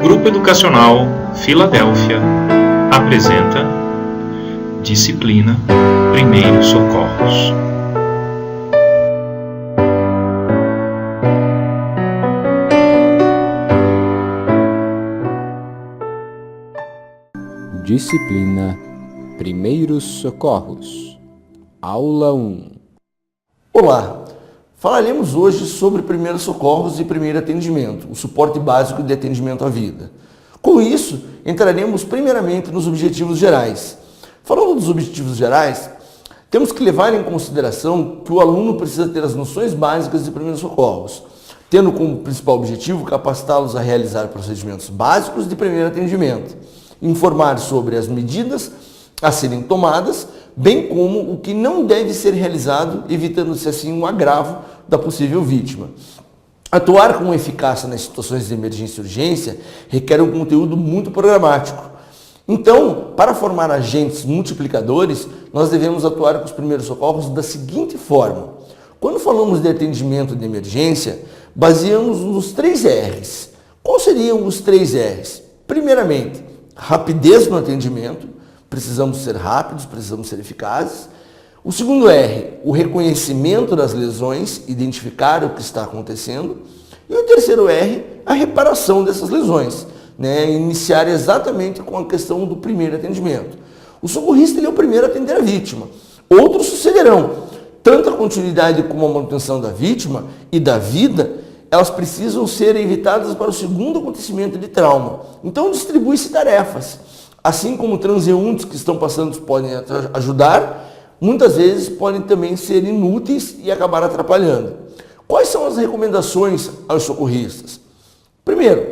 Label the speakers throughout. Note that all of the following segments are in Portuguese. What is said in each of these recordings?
Speaker 1: Grupo Educacional Filadélfia apresenta Disciplina Primeiros Socorros.
Speaker 2: Disciplina Primeiros Socorros. Aula 1.
Speaker 3: Olá! Falaremos hoje sobre primeiros socorros e primeiro atendimento, o suporte básico de atendimento à vida. Com isso, entraremos primeiramente nos objetivos gerais. Falando dos objetivos gerais, temos que levar em consideração que o aluno precisa ter as noções básicas de primeiros socorros, tendo como principal objetivo capacitá-los a realizar procedimentos básicos de primeiro atendimento, informar sobre as medidas a serem tomadas, bem como o que não deve ser realizado, evitando-se assim um agravo da possível vítima. Atuar com eficácia nas situações de emergência e urgência requer um conteúdo muito programático. Então, para formar agentes multiplicadores, nós devemos atuar com os primeiros socorros da seguinte forma. Quando falamos de atendimento de emergência, baseamos nos 3 R's. Quais seriam os 3 R's? Primeiramente, rapidez no atendimento. Precisamos ser rápidos, precisamos ser eficazes. O segundo R, o reconhecimento das lesões, identificar o que está acontecendo. E o terceiro R, a reparação dessas lesões, iniciar exatamente com a questão do primeiro atendimento. O socorrista ele é o primeiro a atender a vítima. Outros sucederão. Tanto a continuidade como a manutenção da vítima e da vida, elas precisam ser evitadas para o segundo acontecimento de trauma. Então distribui-se tarefas. Assim como transeuntes que estão passando podem ajudar, muitas vezes podem também ser inúteis e acabar atrapalhando. Quais são as recomendações aos socorristas? Primeiro,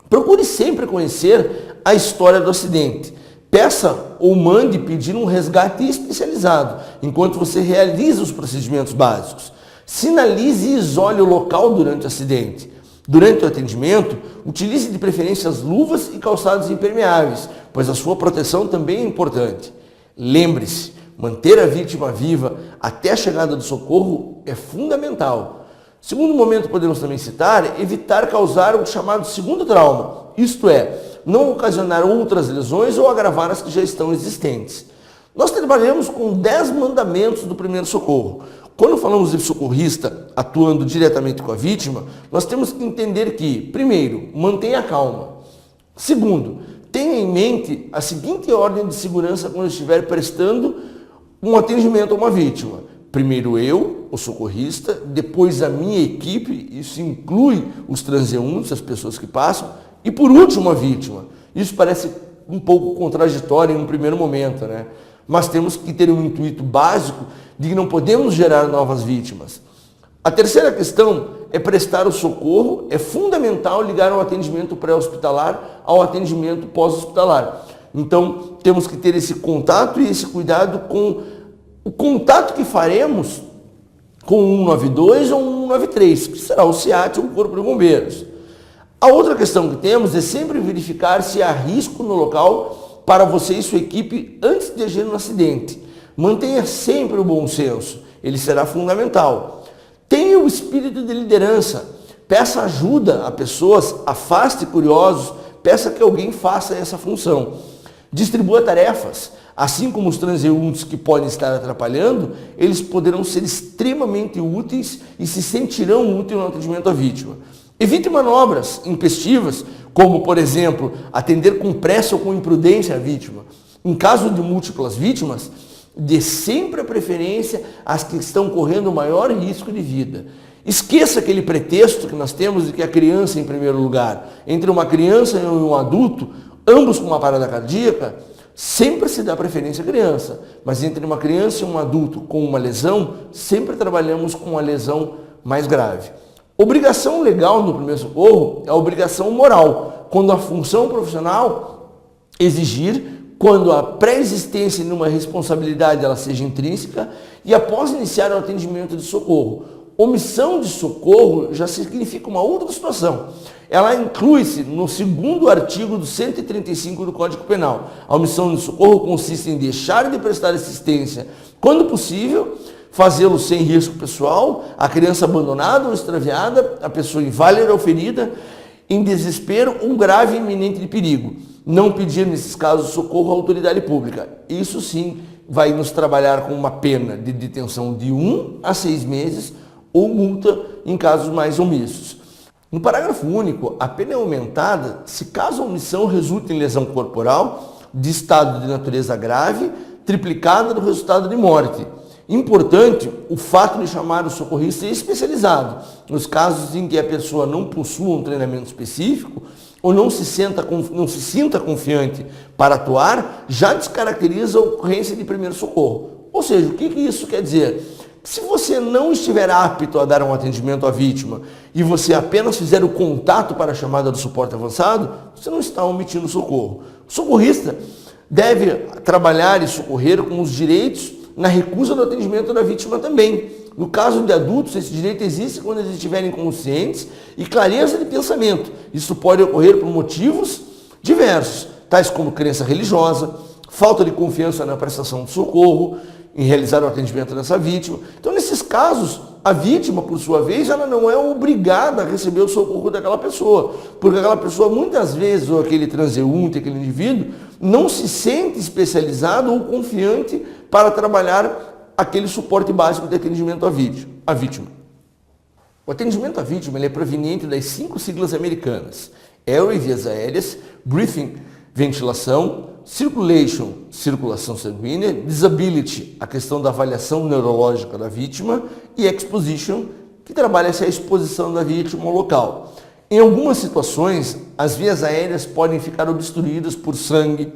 Speaker 3: procure sempre conhecer a história do acidente. Peça ou mande pedir um resgate especializado, enquanto você realiza os procedimentos básicos. Sinalize e isole o local durante o acidente. Durante o atendimento, utilize de preferência as luvas e calçados impermeáveis, pois a sua proteção também é importante. Lembre-se, manter a vítima viva até a chegada do socorro é fundamental. Segundo momento, podemos também citar, evitar causar o chamado segundo trauma, isto é, não ocasionar outras lesões ou agravar as que já estão existentes. Nós trabalhamos com 10 mandamentos do primeiro socorro. Quando falamos de socorrista atuando diretamente com a vítima, nós temos que entender que, primeiro, mantenha a calma. Segundo, tenha em mente a seguinte ordem de segurança quando estiver prestando um atendimento a uma vítima. Primeiro eu, o socorrista, depois a minha equipe, isso inclui os transeuntes, as pessoas que passam, e por último a vítima. Isso parece um pouco contraditório em um primeiro momento, Mas temos que ter um intuito básico de que não podemos gerar novas vítimas. A terceira questão é prestar o socorro. É fundamental ligar o atendimento pré-hospitalar ao atendimento pós-hospitalar. Então, temos que ter esse contato e esse cuidado com o contato que faremos com o 192 ou o 193, que será o SEAT ou o Corpo de Bombeiros. A outra questão que temos é sempre verificar se há risco no local para você e sua equipe antes de agir no acidente. Mantenha sempre o bom senso, ele será fundamental. Tenha o espírito de liderança, peça ajuda a pessoas, afaste curiosos, peça que alguém faça essa função. Distribua tarefas, assim como os transeuntes que podem estar atrapalhando, eles poderão ser extremamente úteis e se sentirão úteis no atendimento à vítima. Evite manobras intempestivas, como, por exemplo, atender com pressa ou com imprudência a vítima. Em caso de múltiplas vítimas, dê sempre a preferência às que estão correndo o maior risco de vida. Esqueça aquele pretexto que nós temos de que a criança em primeiro lugar. Entre uma criança e um adulto, ambos com uma parada cardíaca, sempre se dá preferência à criança. Mas entre uma criança e um adulto com uma lesão, sempre trabalhamos com a lesão mais grave. Obrigação legal no primeiro socorro é a obrigação moral, quando a função profissional exigir, quando a pré-existência numa responsabilidade ela seja intrínseca e após iniciar o atendimento de socorro. Omissão de socorro já significa uma outra situação. Ela inclui-se no 2º artigo do 135 do Código Penal. A omissão de socorro consiste em deixar de prestar assistência quando possível, fazê-lo sem risco pessoal, a criança abandonada ou extraviada, a pessoa inválida ou ferida, em desespero ou grave e iminente de perigo. Não pedir, nesses casos, socorro à autoridade pública. Isso sim vai nos trabalhar com uma pena de detenção de 1 a 6 meses ou multa em casos mais omissos. No parágrafo único, a pena é aumentada se caso a omissão resulte em lesão corporal de estado de natureza grave, triplicada do resultado de morte. Importante o fato de chamar o socorrista especializado, nos casos em que a pessoa não possua um treinamento específico ou não se sinta confiante para atuar, já descaracteriza a ocorrência de primeiro socorro. Ou seja, o que isso quer dizer? Se você não estiver apto a dar um atendimento à vítima e você apenas fizer o contato para a chamada do suporte avançado, você não está omitindo socorro. O socorrista deve trabalhar e socorrer com os direitos na recusa do atendimento da vítima também. No caso de adultos, esse direito existe quando eles estiverem conscientes e clareza de pensamento. Isso pode ocorrer por motivos diversos, tais como crença religiosa, falta de confiança na prestação de socorro, em realizar o atendimento dessa vítima. Então, nesses casos, a vítima, por sua vez, ela não é obrigada a receber o socorro daquela pessoa, porque aquela pessoa, muitas vezes, ou aquele transeunte, aquele indivíduo, não se sente especializado ou confiante para trabalhar aquele suporte básico de atendimento à vítima. O atendimento à vítima ele é proveniente das 5 siglas americanas: Airway, vias aéreas; Breathing, ventilação; Circulation, circulação sanguínea; Disability, a questão da avaliação neurológica da vítima; e Exposition, que trabalha-se a exposição da vítima ao local. Em algumas situações, as vias aéreas podem ficar obstruídas por sangue,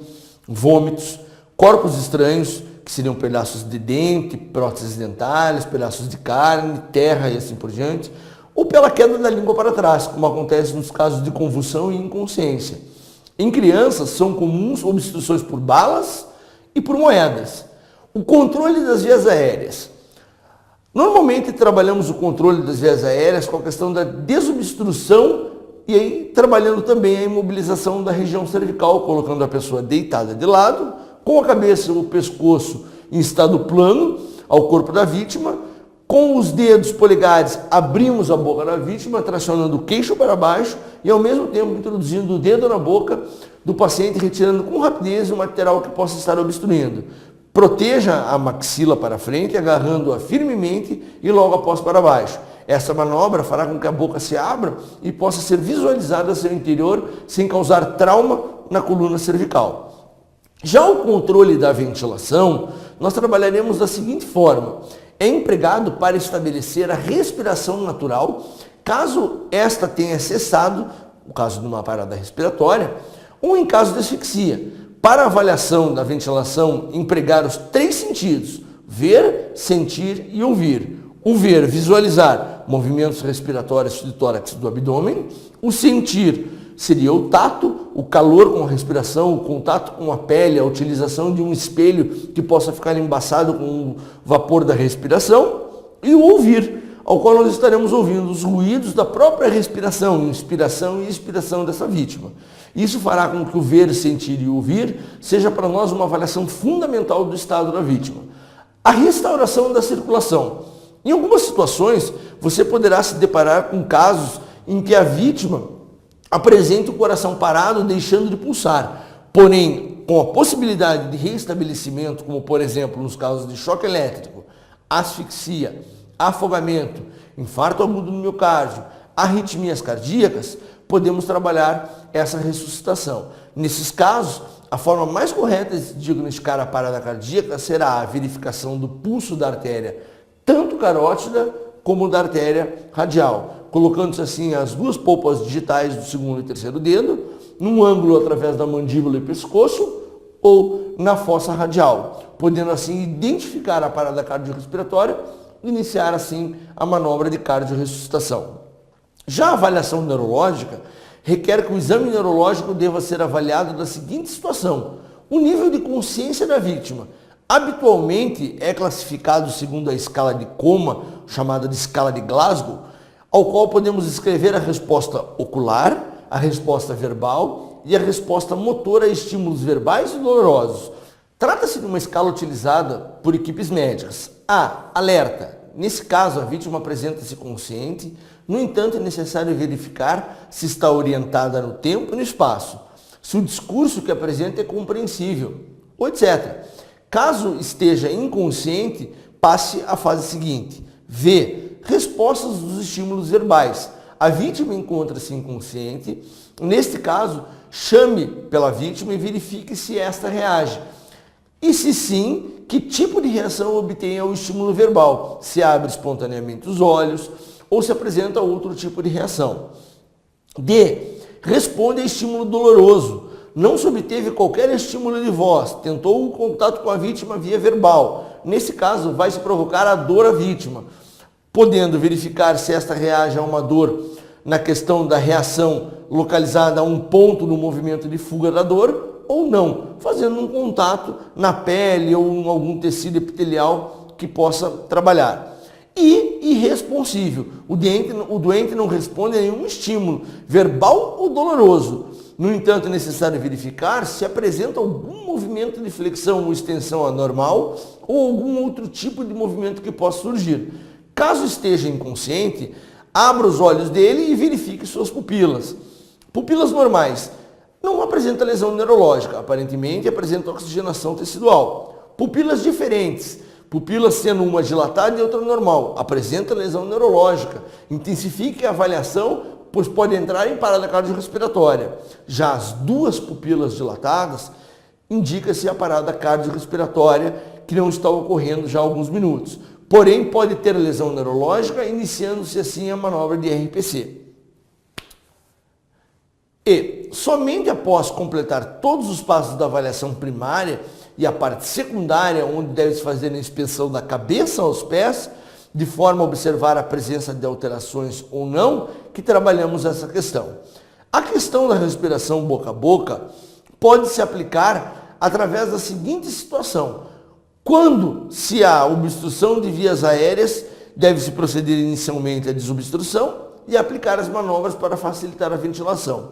Speaker 3: vômitos, corpos estranhos, que seriam pedaços de dente, próteses dentárias, pedaços de carne, terra e assim por diante, ou pela queda da língua para trás, como acontece nos casos de convulsão e inconsciência. Em crianças, são comuns obstruções por balas e por moedas. O controle das vias aéreas. Normalmente trabalhamos o controle das vias aéreas com a questão da desobstrução e aí trabalhando também a imobilização da região cervical, colocando a pessoa deitada de lado, com a cabeça ou o pescoço em estado plano ao corpo da vítima. Com os dedos polegares abrimos a boca da vítima, tracionando o queixo para baixo e ao mesmo tempo introduzindo o dedo na boca do paciente, retirando com rapidez o material que possa estar obstruindo. Proteja a maxila para frente, agarrando-a firmemente e logo após para baixo. Essa manobra fará com que a boca se abra e possa ser visualizada ao seu interior sem causar trauma na coluna cervical. Já o controle da ventilação, nós trabalharemos da seguinte forma: é empregado para estabelecer a respiração natural, caso esta tenha cessado, no caso de uma parada respiratória, ou em caso de asfixia. Para a avaliação da ventilação, empregar os 3 sentidos: ver, sentir e ouvir. O ver, visualizar movimentos respiratórios do tórax e do abdômen. O sentir seria o tato, o calor com a respiração, o contato com a pele, a utilização de um espelho que possa ficar embaçado com o vapor da respiração. E o ouvir, ao qual nós estaremos ouvindo os ruídos da própria respiração, inspiração e expiração dessa vítima. Isso fará com que o ver, sentir e ouvir seja para nós uma avaliação fundamental do estado da vítima. A restauração da circulação. Em algumas situações, você poderá se deparar com casos em que a vítima apresenta o coração parado, deixando de pulsar. Porém, com a possibilidade de reestabelecimento, como por exemplo nos casos de choque elétrico, asfixia, afogamento, infarto agudo no miocárdio, arritmias cardíacas, podemos trabalhar essa ressuscitação. Nesses casos, a forma mais correta de diagnosticar a parada cardíaca será a verificação do pulso da artéria, tanto carótida como da artéria radial, colocando-se assim as 2 polpas digitais do 2º e 3º dedo, num ângulo através da mandíbula e pescoço ou na fossa radial, podendo assim identificar a parada cardiorrespiratória e iniciar assim a manobra de cardiorressuscitação. Já a avaliação neurológica requer que o exame neurológico deva ser avaliado da seguinte situação: o nível de consciência da vítima. Habitualmente é classificado segundo a escala de coma, chamada de escala de Glasgow, ao qual podemos escrever a resposta ocular, a resposta verbal e a resposta motora a estímulos verbais e dolorosos. Trata-se de uma escala utilizada por equipes médicas. A. Alerta. Nesse caso, a vítima apresenta-se consciente, No entanto, é necessário verificar se está orientada no tempo e no espaço, se o discurso que apresenta é compreensível, ou etc. Caso esteja inconsciente, passe à fase seguinte. V. Respostas dos estímulos verbais. A vítima encontra-se inconsciente. Neste caso, chame pela vítima e verifique se esta reage. E se sim, que tipo de reação obtém ao estímulo verbal? Se abre espontaneamente os olhos ou se apresenta outro tipo de reação. D. Responde a estímulo doloroso. Não se obteve qualquer estímulo de voz, tentou o contato com a vítima via verbal. Nesse caso, vai se provocar a dor à vítima, podendo verificar se esta reage a uma dor na questão da reação localizada a um ponto no movimento de fuga da dor ou não, fazendo um contato na pele ou em algum tecido epitelial que possa trabalhar. E irresponsível. O doente não responde a nenhum estímulo, verbal ou doloroso. No entanto, é necessário verificar se apresenta algum movimento de flexão ou extensão anormal ou algum outro tipo de movimento que possa surgir. Caso esteja inconsciente, abra os olhos dele e verifique suas pupilas. Pupilas normais. Não apresenta lesão neurológica, aparentemente apresenta oxigenação tecidual. Pupilas diferentes. Pupilas sendo uma dilatada e outra normal. Apresenta lesão neurológica. Intensifique a avaliação, pois pode entrar em parada cardiorrespiratória. Já as duas pupilas dilatadas, indica-se a parada cardiorrespiratória que não está ocorrendo já há alguns minutos. Porém, pode ter lesão neurológica, iniciando-se assim a manobra de RPC. E, somente após completar todos os passos da avaliação primária e a parte secundária, onde deve-se fazer a inspeção da cabeça aos pés, de forma a observar a presença de alterações ou não, que trabalhamos essa questão. A questão da respiração boca a boca pode se aplicar através da seguinte situação. Quando se há obstrução de vias aéreas, deve-se proceder inicialmente à desobstrução e aplicar as manobras para facilitar a ventilação.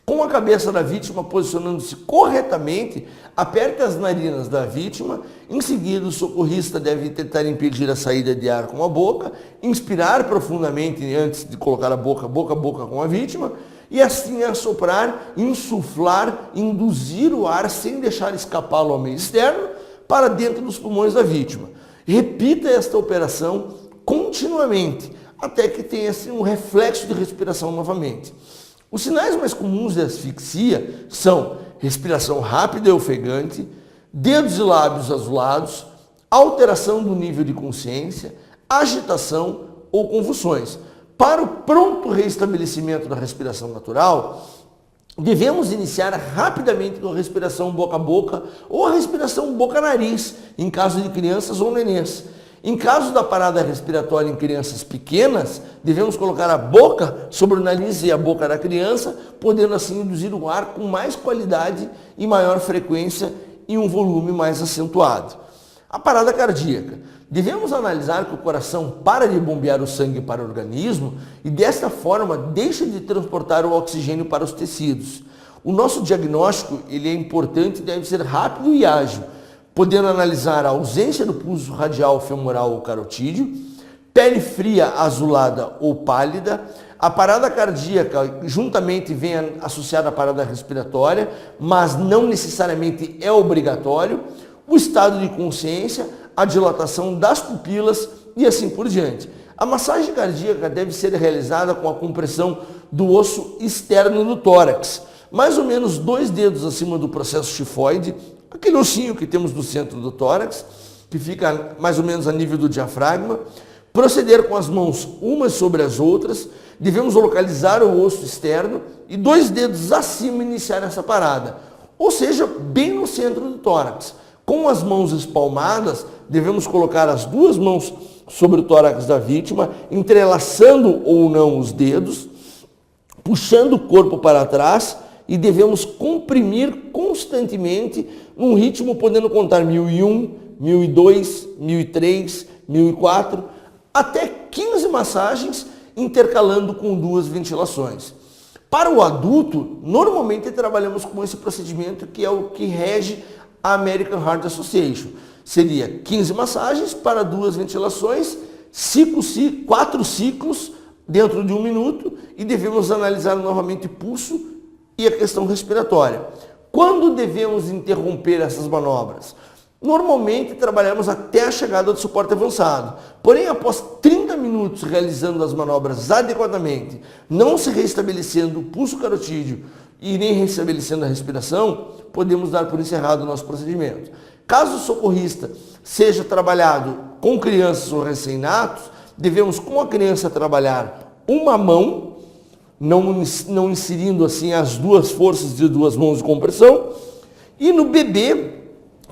Speaker 3: Com a cabeça da vítima posicionando-se corretamente, aperte as narinas da vítima. Em seguida, o socorrista deve tentar impedir a saída de ar com a boca, inspirar profundamente antes de colocar a boca a boca com a vítima, e assim assoprar, insuflar, induzir o ar sem deixar escapá-lo ao meio externo para dentro dos pulmões da vítima. Repita esta operação continuamente, até que tenha assim, um reflexo de respiração novamente. Os sinais mais comuns de asfixia são respiração rápida e ofegante, dedos e lábios azulados, alteração do nível de consciência, agitação ou convulsões. Para o pronto reestabelecimento da respiração natural, devemos iniciar rapidamente com a respiração boca a boca ou a respiração boca-nariz, em caso de crianças ou nenês. Em caso da parada respiratória em crianças pequenas, devemos colocar a boca sobre o nariz e a boca da criança, podendo assim induzir o ar com mais qualidade e maior frequência e um volume mais acentuado. A parada cardíaca. Devemos analisar que o coração para de bombear o sangue para o organismo e desta forma deixa de transportar o oxigênio para os tecidos. O nosso diagnóstico ele é importante e deve ser rápido e ágil, podendo analisar a ausência do pulso radial femoral ou carotídeo, pele fria, azulada ou pálida. A parada cardíaca juntamente vem associada à parada respiratória, mas não necessariamente é obrigatório. O estado de consciência, a dilatação das pupilas e assim por diante. A massagem cardíaca deve ser realizada com a compressão do osso externo do tórax, mais ou menos 2 dedos acima do processo tifoide, aquele ossinho que temos no centro do tórax, que fica mais ou menos a nível do diafragma. Proceder com as mãos umas sobre as outras, devemos localizar o osso externo e 2 dedos acima iniciar essa parada, ou seja, bem no centro do tórax. Com as mãos espalmadas, devemos colocar as 2 mãos sobre o tórax da vítima, entrelaçando ou não os dedos, puxando o corpo para trás e devemos comprimir constantemente num ritmo podendo contar 1001, 1002, 1003, 1004, até 15 massagens intercalando com 2 ventilações. Para o adulto, normalmente trabalhamos com esse procedimento que é o que rege a American Heart Association. Seria 15 massagens para 2 ventilações, 4 ciclos dentro de 1 minuto e devemos analisar novamente o pulso e a questão respiratória. Quando devemos interromper essas manobras? Normalmente trabalhamos até a chegada do suporte avançado, porém após 30 minutos realizando as manobras adequadamente, não se restabelecendo o pulso carotídeo e nem restabelecendo a respiração, podemos dar por encerrado o nosso procedimento. Caso o socorrista seja trabalhado com crianças ou recém-natos, devemos com a criança trabalhar uma mão, não inserindo assim as duas forças de duas mãos de compressão, e no bebê,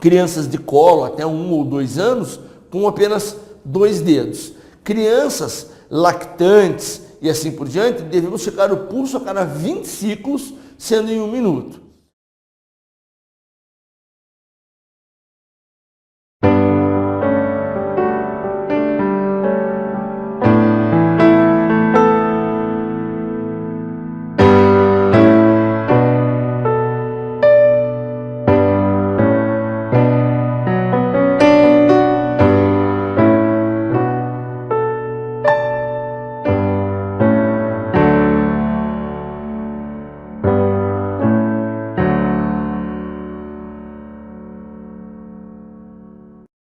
Speaker 3: crianças de colo até 1 ou 2 anos, com apenas 2 dedos. Crianças lactantes e assim por diante, devemos checar o pulso a cada 20 ciclos, sendo em 1 minuto.